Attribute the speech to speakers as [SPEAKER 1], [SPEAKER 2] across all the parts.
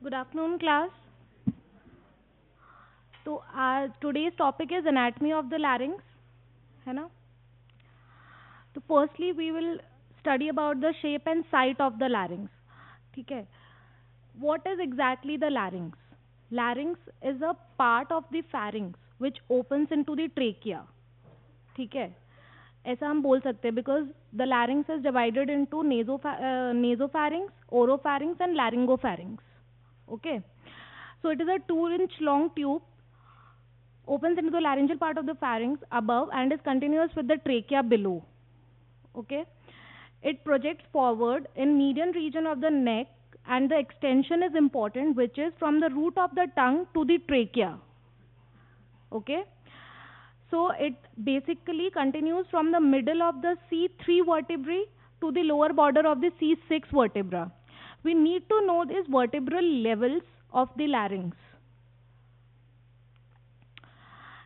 [SPEAKER 1] Good afternoon, class. So, today's topic is anatomy of the larynx, है ना? So, firstly, we will study about the shape and site of the larynx. ठीक है? What is exactly the larynx? Larynx is a part of the pharynx which opens into the trachea. ठीक है? ऐसा हम बोल सकते हैं because the larynx is divided into nasopharynx, oropharynx and laryngopharynx. Okay? So it is a 2-inch long tube, opens into the laryngeal part of the pharynx above and is continuous with the trachea below. Okay? It projects forward in median region of the neck, and the extension is important, which is from the root of the tongue to the trachea. Okay? So it basically continues from the middle of the C3 vertebrae to the lower border of the C6 vertebra. We need to know these vertebral levels of the larynx.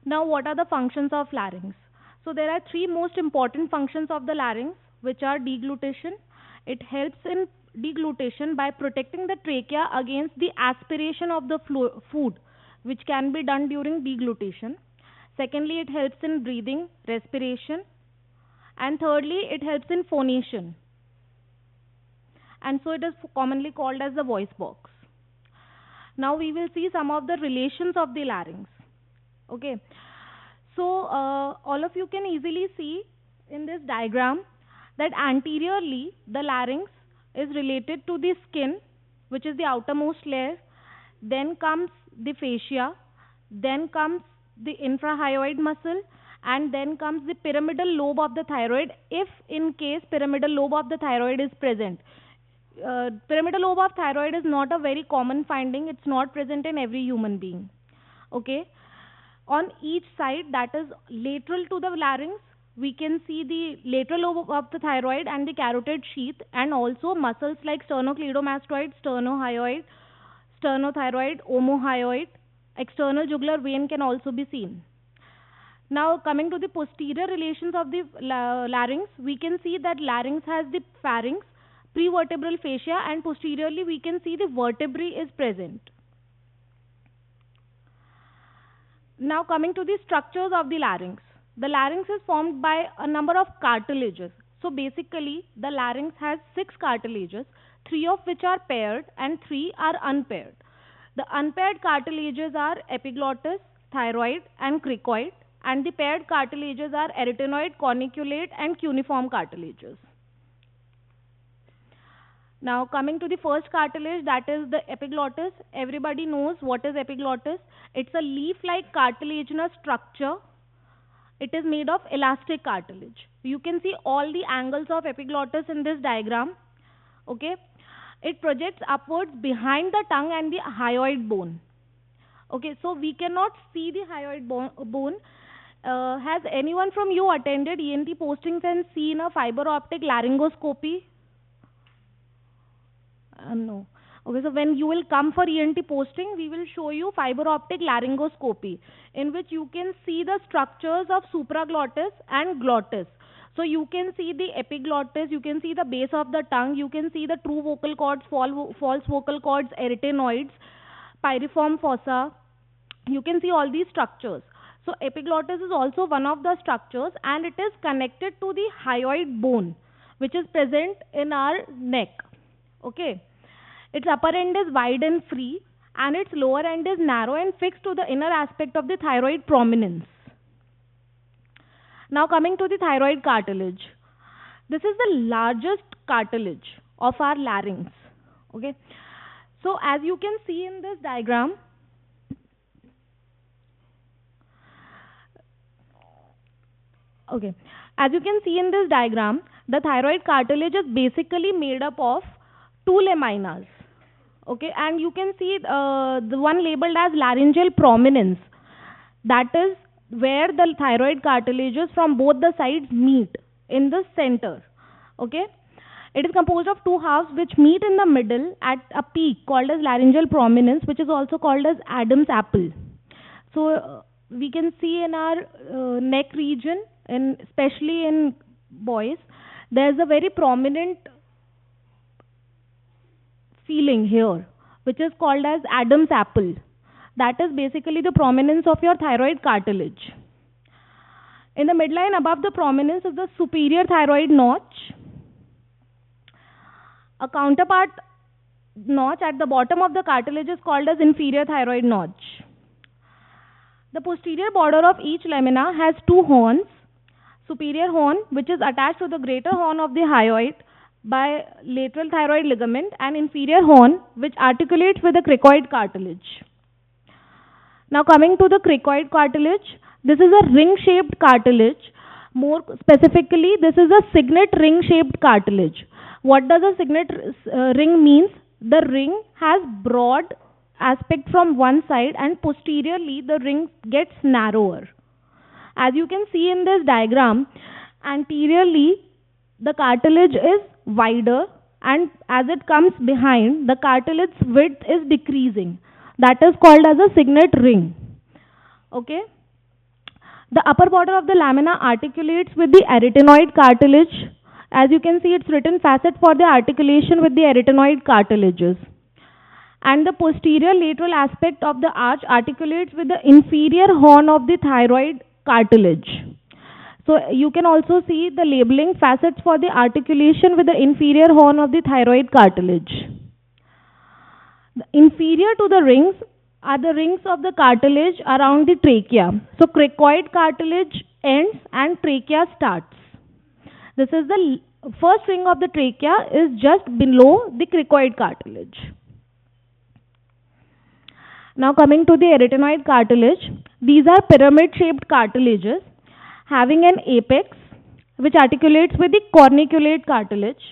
[SPEAKER 1] Now, what are the functions of larynx? So there are three most important functions of the larynx, which are deglutition. It helps in deglutition by protecting the trachea against the aspiration of the food, which can be done during deglutition. Secondly, it helps in breathing, respiration. And thirdly, it helps in phonation. And so it is commonly called as the voice box. Now we will see some of the relations of the larynx. Okay. So all of you can easily see in this diagram that anteriorly the larynx is related to the skin, which is the outermost layer. Then comes the fascia. Then comes the infrahyoid muscle, and then comes the pyramidal lobe of the thyroid, if in case pyramidal lobe of the thyroid is present. Pyramidal lobe of thyroid is not a very common finding. It's not present in every human being. Okay. On each side, that is lateral to the larynx, we can see the lateral lobe of the thyroid and the carotid sheath, and also muscles like sternocleidomastoid, sternohyoid, sternothyroid, omohyoid. External jugular vein can also be seen. Now coming to the posterior relations of the larynx, we can see that larynx has the pharynx, prevertebral fascia, and posteriorly we can see the vertebrae is present. Now coming to the structures of the larynx. The larynx is formed by a number of cartilages. So basically the larynx has 6 cartilages, 3 of which are paired and 3 are unpaired. The unpaired cartilages are epiglottis, thyroid and cricoid, and the paired cartilages are arytenoid, corniculate and cuneiform cartilages. Now coming to the first cartilage, that is the epiglottis. Everybody knows what is epiglottis. It's a leaf-like cartilaginous structure. It is made of elastic cartilage. You can see all the angles of epiglottis in this diagram. Okay. It projects upwards behind the tongue and the hyoid bone. Okay, so we cannot see the hyoid bone. Has anyone from you attended ENT postings and seen a fiber optic laryngoscopy? No. Okay, so when you will come for ENT posting, we will show you fiber optic laryngoscopy, in which you can see the structures of supraglottis and glottis. So you can see the epiglottis, you can see the base of the tongue, you can see the true vocal cords, false vocal cords, arytenoids, piriform fossa. You can see all these structures. So epiglottis is also one of the structures, and it is connected to the hyoid bone, which is present in our neck. Okay. Its upper end is wide and free, and its lower end is narrow and fixed to the inner aspect of the thyroid prominence. Now coming to the thyroid cartilage. This is the largest cartilage of our larynx. Okay. So as you can see in this diagram, the thyroid cartilage is basically made up of 2 laminas. Okay, and you can see the one labeled as laryngeal prominence. That is where the thyroid cartilages from both the sides meet in the center. Okay, it is composed of 2 halves which meet in the middle at a peak called as laryngeal prominence, which is also called as Adam's apple. So we can see in our neck region, and especially in boys, there is a very prominent feeling here which is called as Adam's apple. That is basically the prominence of your thyroid cartilage. In the midline above the prominence is the superior thyroid notch. A counterpart notch at the bottom of the cartilage is called as inferior thyroid notch. The posterior border of each lamina has two horns. Superior horn, which is attached to the greater horn of the hyoid by lateral thyroid ligament, and inferior horn, which articulates with the cricoid cartilage. Now coming to the cricoid cartilage, this is a ring-shaped cartilage. More specifically, this is a signet ring-shaped cartilage. What does a signet ring means? The ring has broad aspect from one side and posteriorly the ring gets narrower. As you can see in this diagram, anteriorly the cartilage is wider, and as it comes behind, the cartilage width is decreasing. That is called as a signet ring. Okay. The upper border of the lamina articulates with the arytenoid cartilage. As you can see, it's written facet for the articulation with the arytenoid cartilages. And the posterior lateral aspect of the arch articulates with the inferior horn of the thyroid cartilage. So you can also see the labeling facets for the articulation with the inferior horn of the thyroid cartilage. The inferior to the rings are the rings of the cartilage around the trachea. So cricoid cartilage ends and trachea starts. This is the first ring of the trachea is just below the cricoid cartilage. Now coming to the arytenoid cartilage, these are pyramid-shaped cartilages having an apex which articulates with the corniculate cartilage,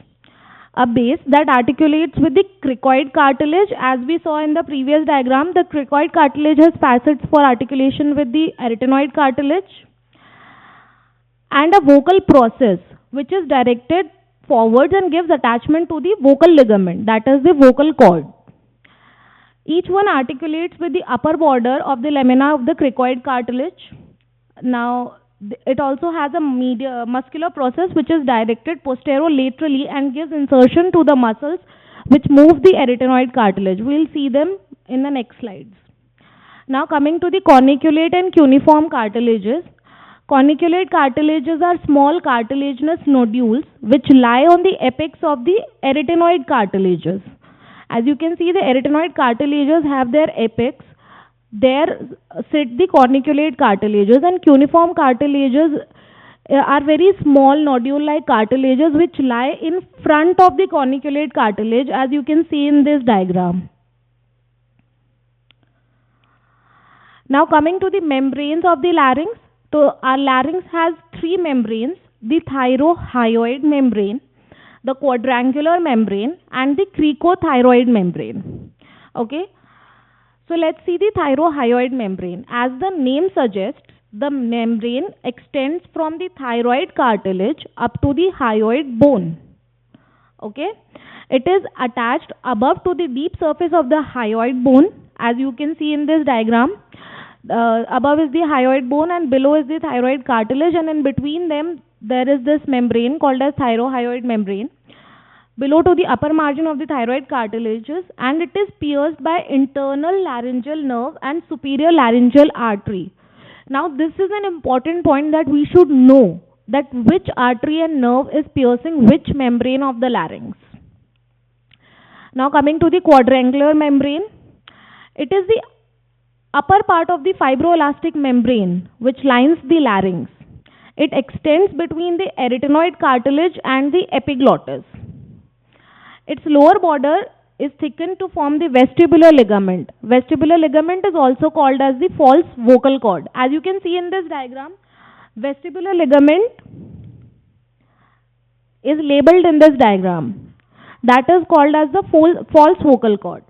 [SPEAKER 1] a base that articulates with the cricoid cartilage. As we saw in the previous diagram, the cricoid cartilage has facets for articulation with the arytenoid cartilage, and a vocal process which is directed forwards and gives attachment to the vocal ligament, that is the vocal cord. Each one articulates with the upper border of the lamina of the cricoid cartilage. Now, it also has a muscular process which is directed posterolaterally and gives insertion to the muscles which move the arytenoid cartilage. We will see them in the next slides. Now coming to the corniculate and cuneiform cartilages. Corniculate cartilages are small cartilaginous nodules which lie on the apex of the arytenoid cartilages. As you can see, the arytenoid cartilages have their apex. There sit the corniculate cartilages, and cuneiform cartilages are very small nodule-like cartilages which lie in front of the corniculate cartilage, as you can see in this diagram. Now coming to the membranes of the larynx. So our larynx has three membranes: the thyrohyoid membrane, the quadrangular membrane, and the cricothyroid membrane. Okay. So let's see the thyrohyoid membrane. As the name suggests, the membrane extends from the thyroid cartilage up to the hyoid bone. Okay. It is attached above to the deep surface of the hyoid bone, as you can see in this diagram. Above is the hyoid bone and below is the thyroid cartilage, and in between them there is this membrane called as thyrohyoid membrane below to the upper margin of the thyroid cartilages, and it is pierced by internal laryngeal nerve and superior laryngeal artery. Now this is an important point that we should know, that which artery and nerve is piercing which membrane of the larynx. Now coming to the quadrangular membrane, it is the upper part of the fibroelastic membrane which lines the larynx. It extends between the arytenoid cartilage and the epiglottis. Its lower border is thickened to form the vestibular ligament. Vestibular ligament is also called as the false vocal cord. As you can see in this diagram, vestibular ligament is labeled in this diagram. That is called as the false vocal cord.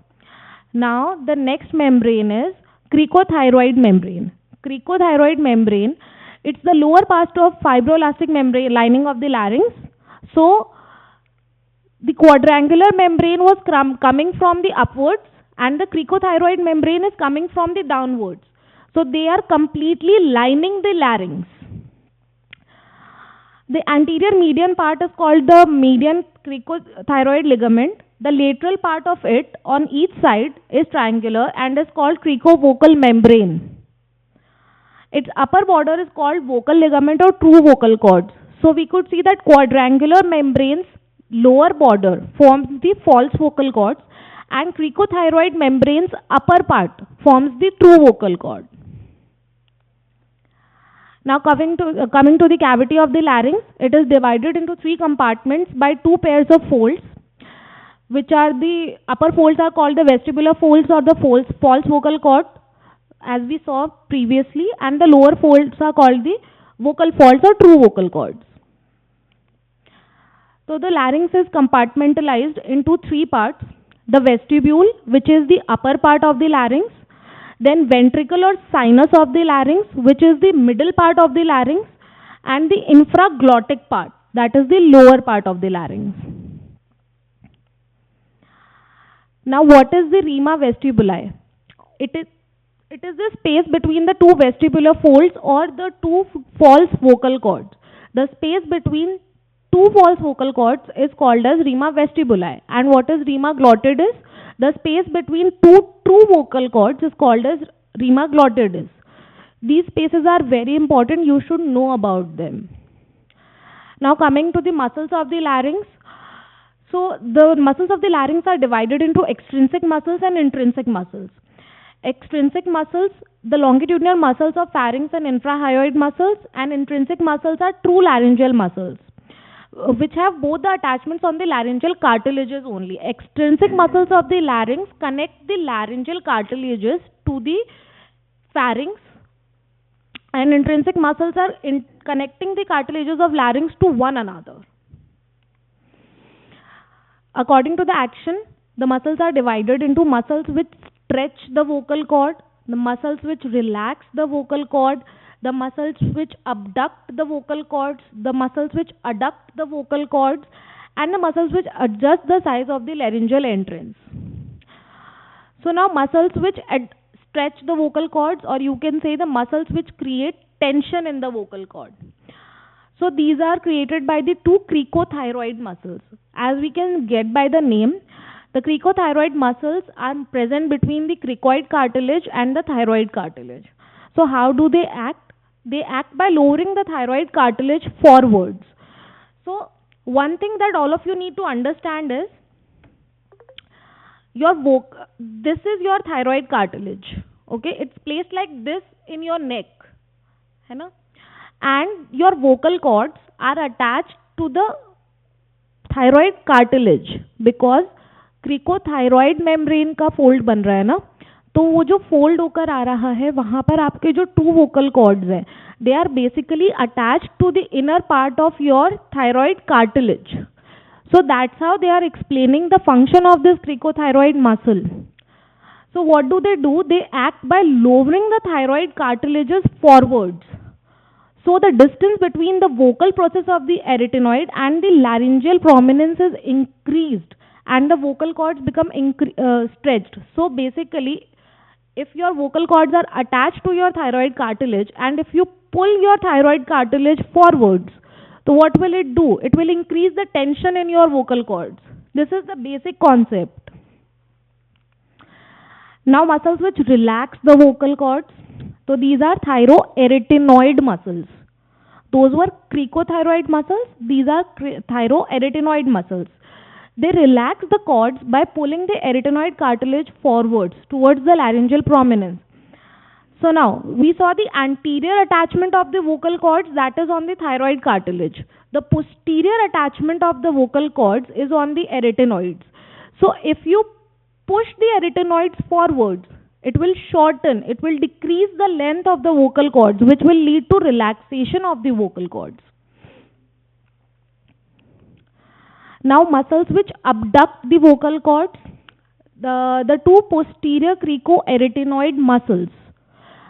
[SPEAKER 1] Now the next membrane is cricothyroid membrane. Cricothyroid membrane, it's the lower part of fibroelastic membrane lining of the larynx. So the quadrangular membrane was coming from the upwards and the cricothyroid membrane is coming from the downwards. So they are completely lining the larynx. The anterior median part is called the median cricothyroid ligament. The lateral part of it on each side is triangular and is called cricovocal membrane. Its upper border is called vocal ligament or true vocal cords. So we could see that quadrangular membrane's lower border forms the false vocal cords and cricothyroid membrane's upper part forms the true vocal cord. Now coming to the cavity of the larynx, it is divided into three compartments by two pairs of folds, which are the upper folds are called the vestibular folds or the false vocal cord, as we saw previously, and the lower folds are called the vocal folds or true vocal cords. So the larynx is compartmentalized into three parts: the vestibule, which is the upper part of the larynx, then ventricle or sinus of the larynx, which is the middle part of the larynx, and the infraglottic part, that is the lower part of the larynx. Now, what is the rima vestibuli? It is the space between the two vestibular folds or the two false vocal cords. The space between two false vocal cords is called as rima vestibuli. And what is rima glottidis? The space between two true vocal cords is called as rima glottidis. These spaces are very important. You should know about them. Now coming to the muscles of the larynx. So the muscles of the larynx are divided into extrinsic muscles and intrinsic muscles. Extrinsic muscles, the longitudinal muscles of pharynx and infrahyoid muscles, and intrinsic muscles are true laryngeal muscles, which have both the attachments on the laryngeal cartilages only. Extrinsic muscles of the larynx connect the laryngeal cartilages to the pharynx, and intrinsic muscles are connecting the cartilages of larynx to one another. According to the action, the muscles are divided into muscles which stretch the vocal cord, the muscles which relax the vocal cord, the muscles which abduct the vocal cords, the muscles which adduct the vocal cords, and the muscles which adjust the size of the laryngeal entrance. So now muscles which stretch the vocal cords, or you can say the muscles which create tension in the vocal cord. So these are created by the two cricothyroid muscles. As we can get by the name, the cricothyroid muscles are present between the cricoid cartilage and the thyroid cartilage. So how do they act? They act by lowering the thyroid cartilage forwards. So one thing that all of you need to understand is this is your thyroid cartilage. Okay, it's placed like this in your neck, है ना? And your vocal cords are attached to the thyroid cartilage because cricothyroid membrane का fold बन रहा है ना, तो वो जो fold होकर आ रहा है वहाँ पर आपके जो two vocal cords हैं, they are basically attached to the inner part of your thyroid cartilage. So that's how they are explaining the function of this cricothyroid muscle. So what do? They act by lowering the thyroid cartilages forwards. So the distance between the vocal process of the arytenoid and the laryngeal prominence is increased and the vocal cords become stretched. So basically, if your vocal cords are attached to your thyroid cartilage and if you pull your thyroid cartilage forwards, so what will it do? It will increase the tension in your vocal cords. This is the basic concept. Now muscles which relax the vocal cords. So these are thyroarytenoid muscles. Those were cricothyroid muscles. These are thyroarytenoid muscles. They relax the cords by pulling the arytenoid cartilage forwards towards the laryngeal prominence. So now we saw the anterior attachment of the vocal cords, that is on the thyroid cartilage. The posterior attachment of the vocal cords is on the arytenoids. So if you push the arytenoids forwards, it will shorten, it will decrease the length of the vocal cords, which will lead to relaxation of the vocal cords. Now muscles which abduct the vocal cords, the two posterior cricoarytenoid muscles.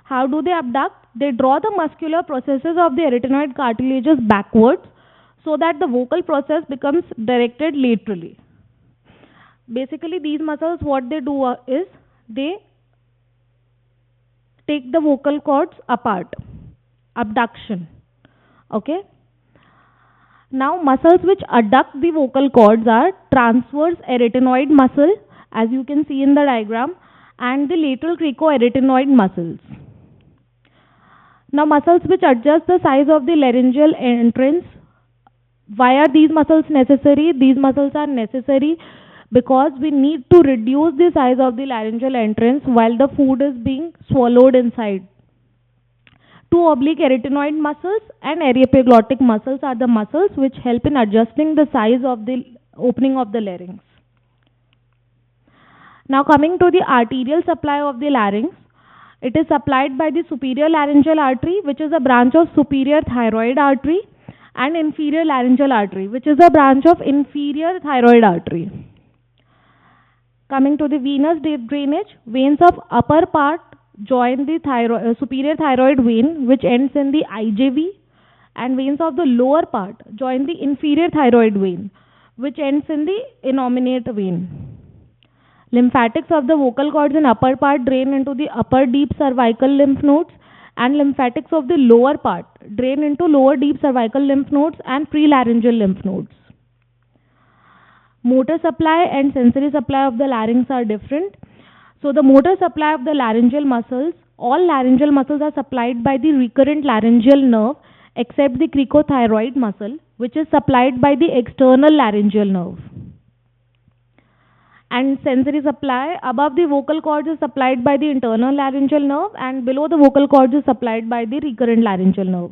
[SPEAKER 1] How do they abduct? They draw the muscular processes of the arytenoid cartilages backwards so that the vocal process becomes directed laterally. Basically these muscles, what they do is they take the vocal cords apart, abduction. Okay. Now, muscles which adduct the vocal cords are transverse arytenoid muscle, as you can see in the diagram, and the lateral cricoarytenoid muscles. Now, muscles which adjust the size of the laryngeal entrance. Why are these muscles necessary? These muscles are necessary because we need to reduce the size of the laryngeal entrance while the food is being swallowed inside. Two oblique arytenoid muscles and aryepiglottic muscles are the muscles which help in adjusting the size of the opening of the larynx. Now coming to the arterial supply of the larynx, it is supplied by the superior laryngeal artery, which is a branch of superior thyroid artery, and inferior laryngeal artery, which is a branch of inferior thyroid artery. Coming to the venous drainage, veins of upper part join the superior thyroid vein, which ends in the IJV, and veins of the lower part join the inferior thyroid vein, which ends in the innominate vein. Lymphatics of the vocal cords in upper part drain into the upper deep cervical lymph nodes, and lymphatics of the lower part drain into lower deep cervical lymph nodes and prelaryngeal lymph nodes. Motor supply and sensory supply of the larynx are different. So the motor supply of the laryngeal muscles, all laryngeal muscles are supplied by the recurrent laryngeal nerve except the cricothyroid muscle, which is supplied by the external laryngeal nerve. And sensory supply above the vocal cords is supplied by the internal laryngeal nerve, and below the vocal cords is supplied by the recurrent laryngeal nerve.